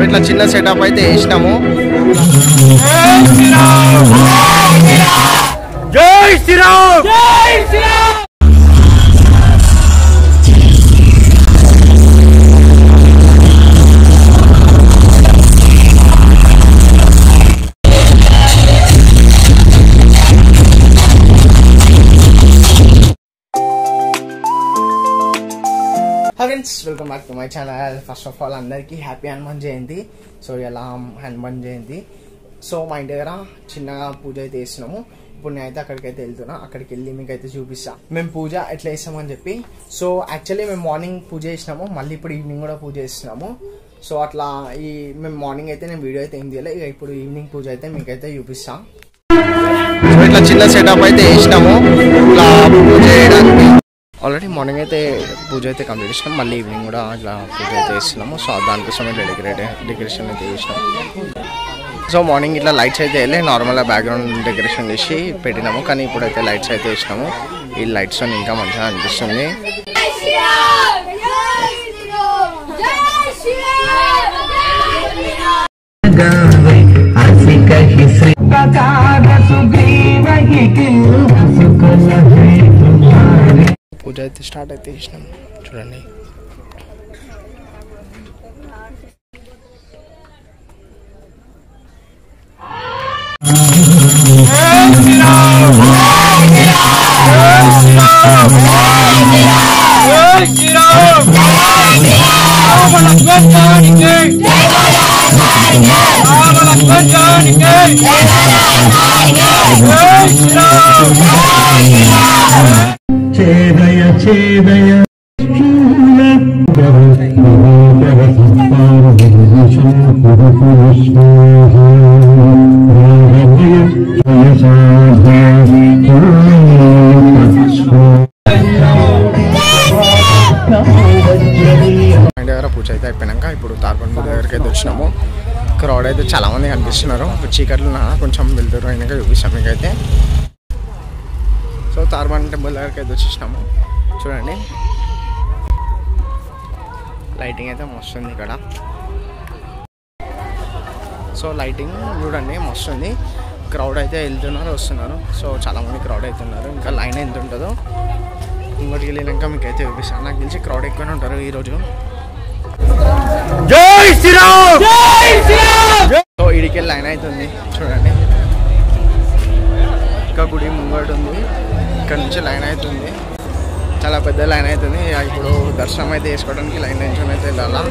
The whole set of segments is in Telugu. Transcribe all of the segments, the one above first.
ఇట్లా చిన్న సెటప్ అయితే వేసినాము. జై శ్రీరామ్ జై Shriram. Friends welcome back to my channel. First of all అందరికీ హ్యాపీ హనుమాన్ జయంతి. సో ఇలా హనుమాన్ జయంతి. సో మా ఇంటి దగ్గర చిన్నగా పూజ అయితే చేస్తున్నాము. ఇప్పుడు నేనైతే అక్కడికైతే వెళ్తున్నా. అక్కడికి వెళ్ళి మీకు అయితే చూపిస్తా మేము పూజ ఎట్లా చేస్తామని చెప్పి. సో యాక్చువల్లీ మేము మార్నింగ్ పూజ చేసినాము, మళ్ళీ ఇప్పుడు ఈవినింగ్ కూడా పూజ చేస్తున్నాము. సో అట్లా మేము మార్నింగ్ అయితే నేను వీడియో అయితే ఏం తీయలే. ఇక ఇప్పుడు ఈవినింగ్ పూజ అయితే మీకైతే చూపిస్తా. సో ఇట్లా చిన్న సెటప్ అయితే వేసినాము ఇట్లా పూజ చేయడానికి. ఆల్రెడీ మార్నింగ్ అయితే పూజ అయితే కంప్లీట్ చేసినాం, మళ్ళీ ఈవినింగ్ కూడా ఇట్లా పూజ అయితే చేస్తున్నాము. సో దానికోసం అయితే డెకరేషన్ అయితే చేసినాము. సో మార్నింగ్ ఇట్లా లైట్స్ అయితే వెళ్ళి నార్మల్గా బ్యాక్గ్రౌండ్ డెకరేషన్ చేసి పెట్టినాము, కానీ ఇప్పుడైతే లైట్స్ అయితే వేసినాము. ఈ లైట్స్ ఇంకా మంచిగా అనిపిస్తుంది. పూజ అయితే స్టార్ట్ అయితే చేసినాం చూడండి. చేదయ చేదయ దగ్గర పూజ అయితే అయిపోయినాక ఇప్పుడు తార్పణ దగ్గరికి అయితే వచ్చినాము. క్రౌడ్ అయితే చాలా మంది కనిపిస్తున్నారు. చీకట్లు కొంచెం వెళ్తారు అయినాక చూపిస్తాం మీకైతే. సో తార్పణ టెంపుల్ దగ్గరికి అయితే వచ్చేసినాము చూడండి. లైటింగ్ అయితే మస్తుంది ఇక్కడ. సో లైటింగ్ చూడండి మస్తుంది. క్రౌడ్ అయితే వెళ్తున్నారు వస్తున్నారు. సో చాలామంది క్రౌడ్ అవుతున్నారు. ఇంకా లైన్ ఎంత ఉంటుందో ఇంకోటికి వెళ్ళినాక మీకు అయితే చూపిస్తాను. నాకు తెలిసి క్రౌడ్ ఎక్కువనే ఉంటారు ఈరోజు. జై శ్రీరామ్ జై శ్రీరామ్. సో ఇడికి లైన్ అవుతుంది చూడండి. ఇంకా గుడి ముంగట ఉంది, ఇక్కడ నుంచి లైన్ అవుతుంది. చాలా పెద్ద లైన్ అవుతుంది. ఇప్పుడు దర్శనం అయితే చేసుకోవడానికి లైన్ నుంచి అయితే వెళ్ళాలా.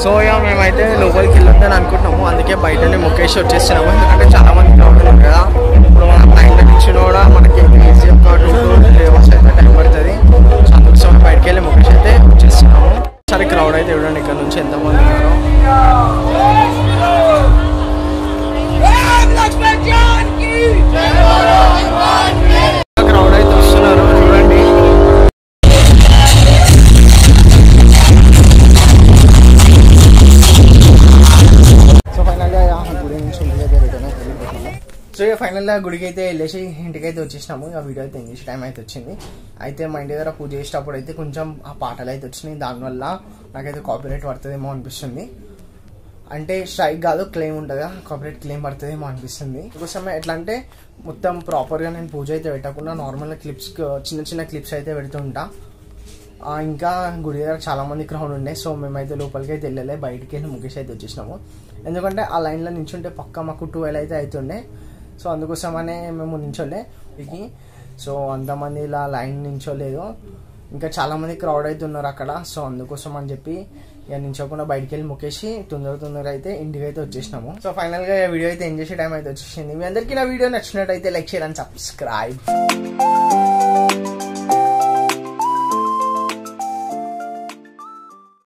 సో ఇక మేమైతే లోపలికి వెళ్ళొద్దని అనుకుంటున్నాము, అందుకే బయటనే మొక్కేసి వచ్చేస్తున్నాము. ఎందుకంటే చాలా మంది క్రౌడ్ ఉన్నారు కదా. ఇప్పుడు మనం లైన్లో నిల్చుని కూడా మనకి ఈజీ లేవర్స్ అయితే టైం పడుతుంది. సో అందుకోసం బయటకు వెళ్ళి మొక్కేసి అయితే వచ్చేస్తున్నాము. సరే క్రౌడ్ అయితే చూడండి ఇక్కడ నుంచి ఎంతమంది ఉన్నారో. క్రౌడ్ అయితే వస్తున్నారు చూడండి. సో ఇక ఫైనల్గా గుడికి అయితే వెళ్ళేసి ఇంటికైతే వచ్చేసినాము. ఇక వీడియో అయితే ఇంగ్లీష్ టైం అయితే వచ్చింది. అయితే మా ఇంటి దగ్గర పూజ చేసేటప్పుడు అయితే కొంచెం ఆ పాటలు అయితే వచ్చినాయి. దానివల్ల నాకైతే కాపీరైట్ పడుతుందేమో అనిపిస్తుంది. అంటే స్ట్రైక్ కాదు, క్లెయిమ్ ఉంటుంది కదా, కాపీరైట్ క్లెయిమ్ పడుతుందేమో అనిపిస్తుంది. అందుకోసమే ఎట్లా అంటే మొత్తం ప్రాపర్గా నేను పూజ అయితే పెట్టకుండా నార్మల్గా క్లిప్స్, చిన్న చిన్న క్లిప్స్ అయితే పెడుతుంటా. ఇంకా గుడి దగ్గర చాలామంది క్రౌడ్ ఉండే. సో మేమైతే లోపలికి అయితే వెళ్ళలే, బయటికి వెళ్ళి ముఖేష్ అయితే వచ్చేసినాము. ఎందుకంటే ఆ లైన్లో నించుంటే పక్క మాకు 12 అయితే అవుతుండే. సో అందుకోసమనే మేము నించోలే. సో అంతమంది ఇలా లైన్ నించోలేదు. ఇంకా చాలా మంది క్రౌడ్ అయితే ఉన్నారు అక్కడ. సో అందుకోసం అని చెప్పి ఇక నించోకుండా బయటికి వెళ్ళి మొక్కేసి తొందర అయితే ఇంటికి అయితే వచ్చేసినాము. సో ఫైనల్ గా వీడియో అయితే ఎంజాయ్ చేసే టైం అయితే వచ్చేసింది. మీ అందరికీ నా వీడియో నచ్చినట్టయితే లైక్ షేర్ అండ్ సబ్స్క్రైబ్.